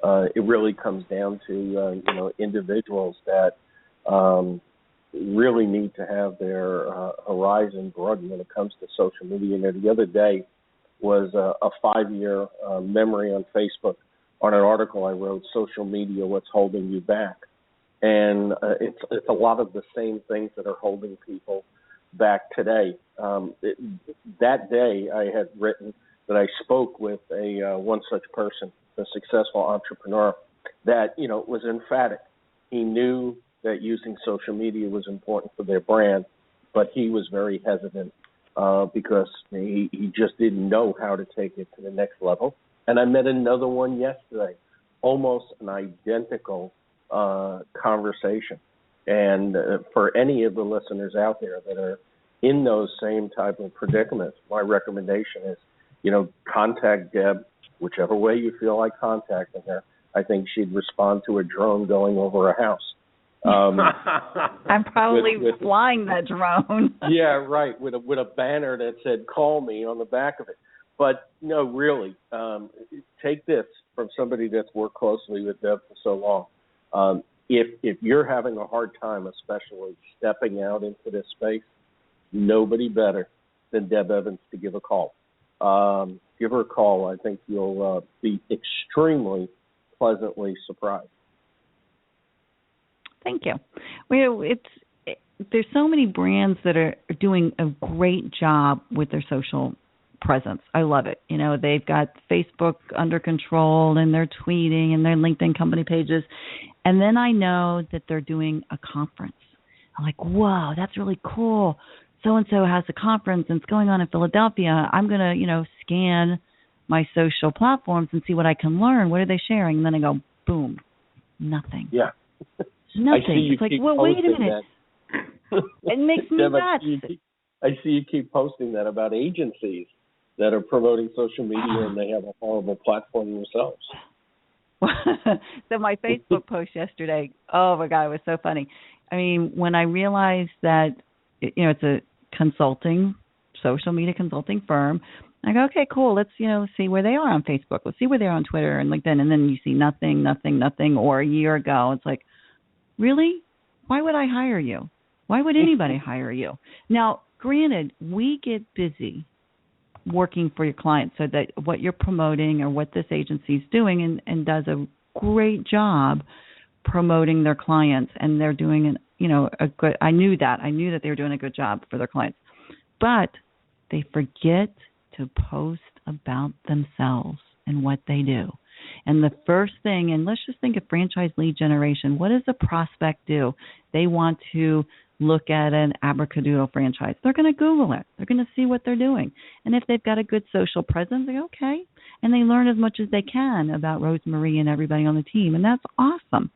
it really comes down to, individuals that really need to have their horizon broadened when it comes to social media. The other day was a 5-year memory on Facebook on an article I wrote, Social Media, What's Holding You Back? And it's a lot of the same things that are holding people back today. That day I had written that I spoke with one such person, a successful entrepreneur, that, was emphatic. He knew that using social media was important for their brand, but he was very hesitant because he just didn't know how to take it to the next level. And I met another one yesterday, almost an identical conversation. And for any of the listeners out there that are in those same type of predicaments, my recommendation is, contact Deb, whichever way you feel like contacting her. I think she'd respond to a drone going over a house. I'm probably flying that drone. Yeah, right, with a banner that said "Call me" on the back of it. But no, really, take this from somebody that's worked closely with Deb for so long. If you're having a hard time, especially stepping out into this space, nobody better than Deb Evans to give a call. Give her a call. I think you'll be extremely pleasantly surprised. Thank you. Well, there's so many brands that are doing a great job with their social presence. I love it. You know, they've got Facebook under control and they're tweeting and their LinkedIn company pages. And then I know that they're doing a conference. I'm like, whoa, that's really cool. So-and-so has a conference and it's going on in Philadelphia. I'm going to, scan my social platforms and see what I can learn. What are they sharing? And then I go, boom, nothing. Yeah. Nothing. It's like, well, wait a minute. It makes me nuts. I see you keep posting that about agencies that are promoting social media and they have a horrible platform themselves. So my Facebook post yesterday, oh my God, it was so funny. I mean, when I realized that, it's a social media consulting firm, I go, okay, cool. Let's, see where they are on Facebook. Let's see where they are on Twitter and LinkedIn. And then you see nothing. Or a year ago, it's like, really? Why would I hire you? Why would anybody hire you? Now, granted, we get busy working for your clients so that what you're promoting or what this agency is doing and does a great job promoting their clients, and they're doing a good. I knew that they were doing a good job for their clients, but they forget to post about themselves and what they do. And the first thing, and let's just think of franchise lead generation. What does a prospect do? They want to look at an Abracadoodle franchise. They're going to Google it. They're going to see what they're doing. And if they've got a good social presence, they go, okay. And they learn as much as they can about Rosemarie and everybody on the team. And that's awesome.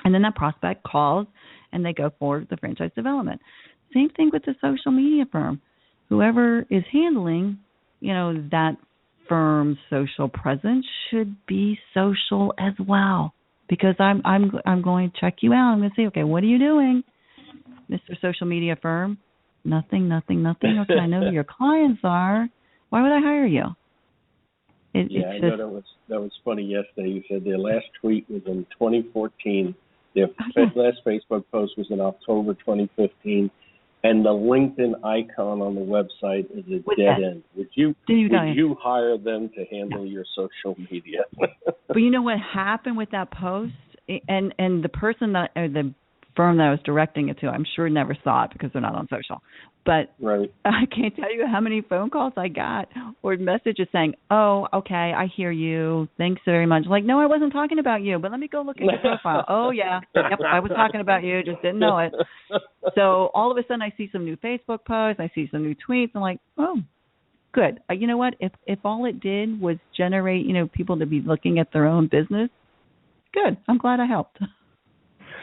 And then that prospect calls and they go forward with the franchise development. Same thing with the social media firm. Whoever is handling, that firm's social presence should be social as well. Because I'm going to check you out. I'm going to say, okay, what are you doing, Mr. Social Media Firm? Nothing. Okay, I know who your clients are. Why would I hire you? I know that was funny yesterday. You said their last tweet was in 2014. Their last Facebook post was in October 2015. And the LinkedIn icon on the website is a dead end. Would you hire them to handle your social media? But you know what happened with that post? And the person the firm that I was directing it to, I'm sure never saw it because they're not on social. But right. I can't tell you how many phone calls I got or messages saying, oh, okay, I hear you. Thanks very much. Like, no, I wasn't talking about you, but let me go look at your profile. Oh, yeah. Yep, I was talking about you. Just didn't know it. So all of a sudden I see some new Facebook posts. I see some new tweets. I'm like, oh, good. You know what? If all it did was generate, people to be looking at their own business, good. I'm glad I helped.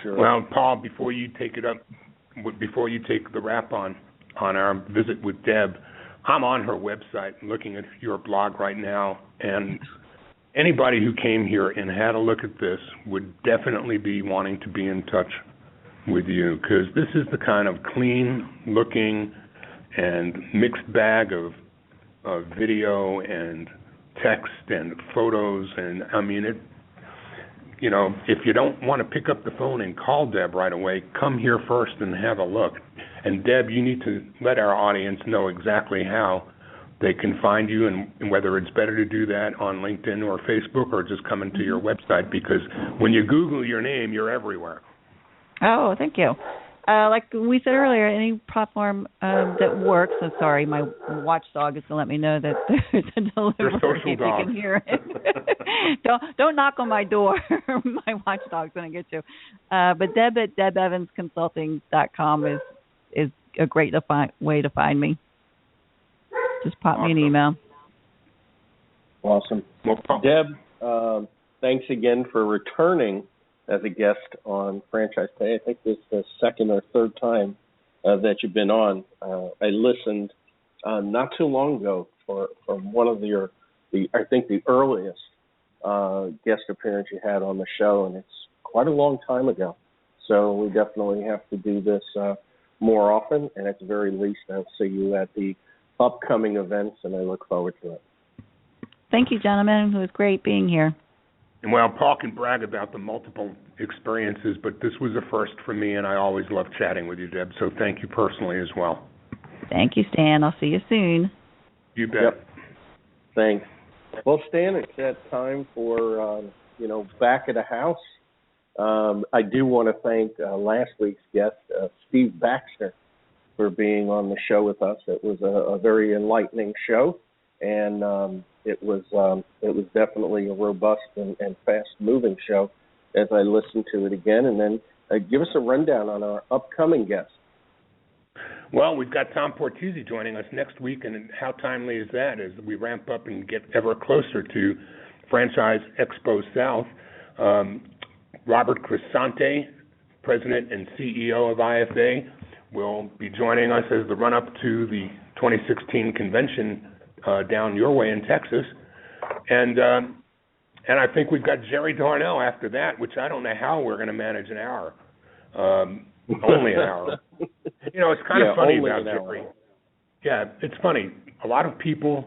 Sure. Well, Paul, before you take the wrap on our visit with Deb, I'm on her website looking at your blog right now, and anybody who came here and had a look at this would definitely be wanting to be in touch with you, because this is the kind of clean-looking and mixed bag of video and text and photos, and I mean it. If you don't want to pick up the phone and call Deb right away, come here first and have a look. And Deb, you need to let our audience know exactly how they can find you and whether it's better to do that on LinkedIn or Facebook or just come into your website, because when you Google your name, you're everywhere. Oh, thank you. Like we said earlier, any platform that works. I'm sorry, my watchdog is to let me know that there's a delivery if you can hear it. Don't knock on my door. My watchdog's going to get you. But Deb at DebEvansConsulting.com is a great way to find me. Just pop me an email. Awesome. Well, Deb, thanks again for returning as a guest on Franchise Today. I think this is the second or third time that you've been on. I listened not too long ago from one of the earliest guest appearance you had on the show, and it's quite a long time ago. So we definitely have to do this more often, and at the very least, I'll see you at the upcoming events, and I look forward to it. Thank you, gentlemen. It was great being here. And well, Paul can brag about the multiple experiences, but this was a first for me, and I always love chatting with you, Deb. So thank you personally as well. Thank you, Stan. I'll see you soon. You bet. Yep. Thanks. Well, Stan, it's that time for, back at the house. I do want to thank last week's guest, Steve Baxter, for being on the show with us. It was a very enlightening show, and it was definitely a robust and fast-moving show as I listened to it again. And then give us a rundown on our upcoming guests. Well, we've got Tom Portuzzi joining us next week, and how timely is that as we ramp up and get ever closer to Franchise Expo South. Robert Crescente, President and CEO of IFA, will be joining us as the run-up to the 2016 convention down your way in Texas. And I think we've got Jerry Darnell after that, which I don't know how we're going to manage an hour. Only an hour. It's kind of funny about Jerry. Yeah, it's funny. A lot of people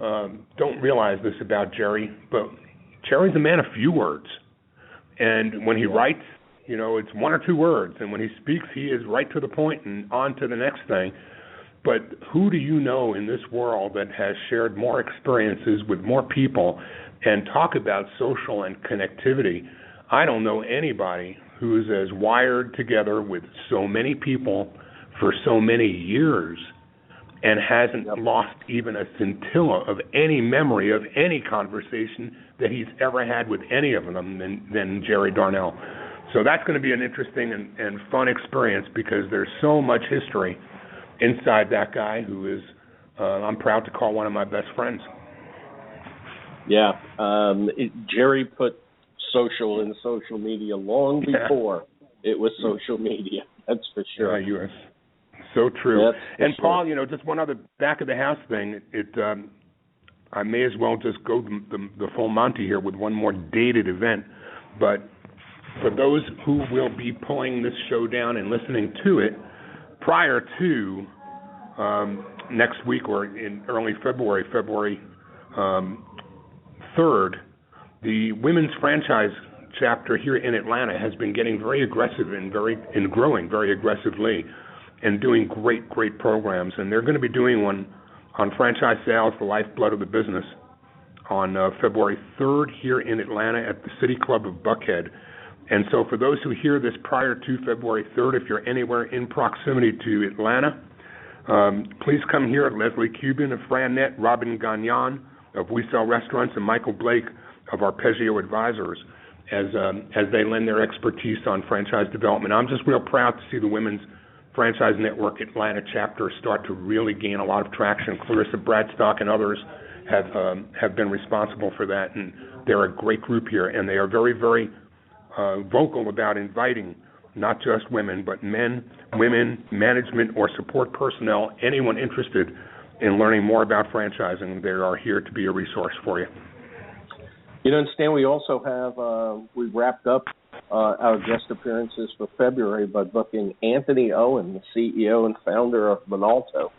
don't realize this about Jerry, but Jerry's a man of few words. And when he writes, it's one or two words. And when he speaks, he is right to the point and on to the next thing. But who do you know in this world that has shared more experiences with more people and talk about social and connectivity? I don't know anybody who is as wired together with so many people for so many years and hasn't lost even a scintilla of any memory of any conversation that he's ever had with any of them than Jerry Darnell. So that's going to be an interesting and fun experience because there's so much history inside that guy who is, I'm proud to call one of my best friends. Yeah, Jerry put social in social media long before it was social media. That's for sure. Yeah, you are so true. And sure. Paul, just one other back of the house thing. I may as well just go the full Monty here with one more dated event. But for those who will be pulling this show down and listening to it prior to next week or in early February 3rd, the women's franchise chapter here in Atlanta has been getting very aggressive and growing very aggressively and doing great programs. And they're going to be doing one on franchise sales, the lifeblood of the business, on February 3rd here in Atlanta at the City Club of Buckhead. And so for those who hear this prior to February 3rd, if you're anywhere in proximity to Atlanta, please come here. Leslie Cuban of FranNet, Robin Gagnon of We Sell Restaurants, and Michael Blake of Arpeggio Advisors as they lend their expertise on franchise development. I'm just real proud to see the Women's Franchise Network Atlanta chapter start to really gain a lot of traction. Clarissa Bradstock and others have been responsible for that, and they're a great group here, and they are very, very vocal about inviting not just women, but men, women, management, or support personnel, anyone interested in learning more about franchising. They are here to be a resource for you. And Stan, we also have, we wrapped up our guest appearances for February by booking Anthony Owen, the CEO and founder of Monalto,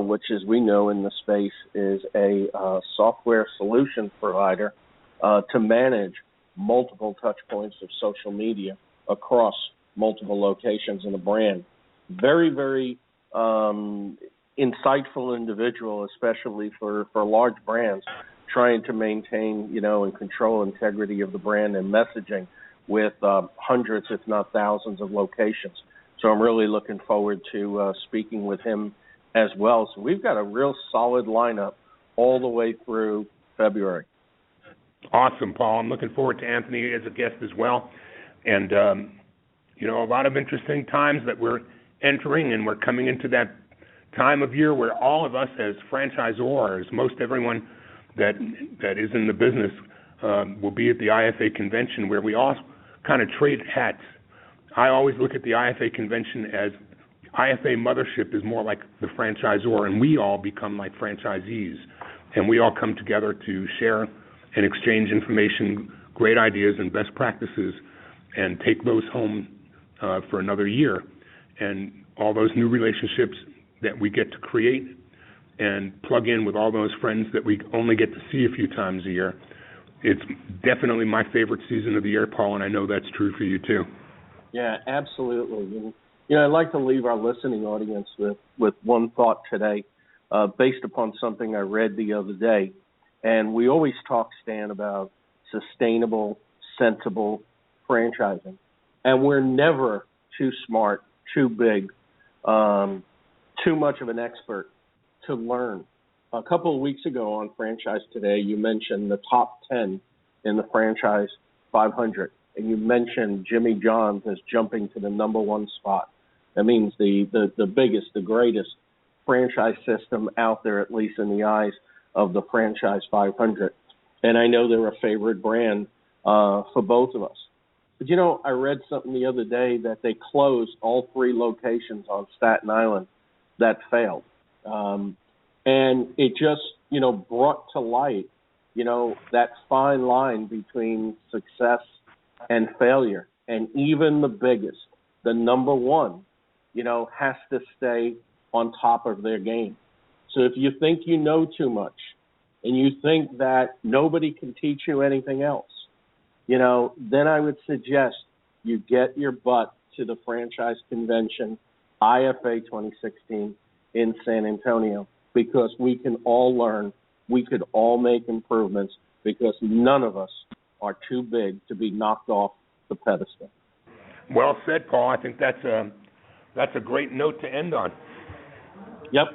which, as we know in the space, is a software solution provider to manage multiple touch points of social media across multiple locations in a brand. Very, very insightful individual, especially for large brands, trying to maintain, and control integrity of the brand and messaging with hundreds, if not thousands, of locations. So I'm really looking forward to speaking with him as well. So we've got a real solid lineup all the way through February. Awesome, Paul. I'm looking forward to Anthony as a guest as well. And, a lot of interesting times that we're entering, and we're coming into that time of year where all of us as franchisors, most everyone that is in the business will be at the IFA convention where we all kind of trade hats. I always look at the IFA convention as IFA mothership is more like the franchisor, and we all become like franchisees. And we all come together to share and exchange information, great ideas and best practices, and take those home for another year. And all those new relationships that we get to create and plug in with all those friends that we only get to see a few times a year. It's definitely my favorite season of the year, Paul, and I know that's true for you too. Yeah, absolutely. And, I'd like to leave our listening audience with one thought today based upon something I read the other day. And we always talk, Stan, about sustainable, sensible franchising. And we're never too smart, too big, too much of an expert to learn. A couple of weeks ago on Franchise Today, you mentioned the top 10 in the Franchise 500, and you mentioned Jimmy John's as jumping to the number one spot. That means the biggest, the greatest franchise system out there, at least in the eyes of the Franchise 500. And I know they're a favorite brand for both of us. But, I read something the other day that they closed all 3 locations on Staten Island that failed. And it just, brought to light, that fine line between success and failure. And even the biggest, the number one, has to stay on top of their game. So if you think you know too much and you think that nobody can teach you anything else, then I would suggest you get your butt to the franchise convention, IFA 2016 in San Antonio, because we can all learn, we could all make improvements, because none of us are too big to be knocked off the pedestal. Well said, Paul. I think that's a great note to end on. Yep.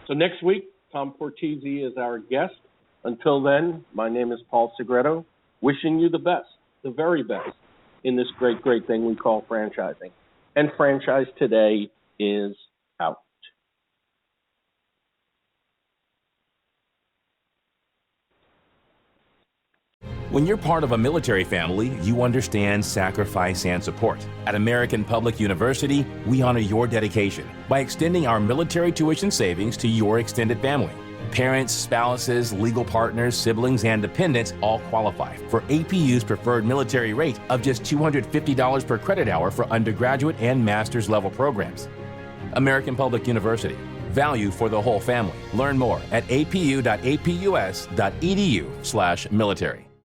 So next week, Tom Portese is our guest. Until then, my name is Paul Segreto, wishing you the best, the very best, in this great, great thing we call franchising. And Franchise Today is out. When you're part of a military family, you understand sacrifice and support. At American Public University, we honor your dedication by extending our military tuition savings to your extended family. Parents, spouses, legal partners, siblings, and dependents all qualify for APU's preferred military rate of just $250 per credit hour for undergraduate and master's level programs. American Public University. Value for the whole family. Learn more at apu.apus.edu/military.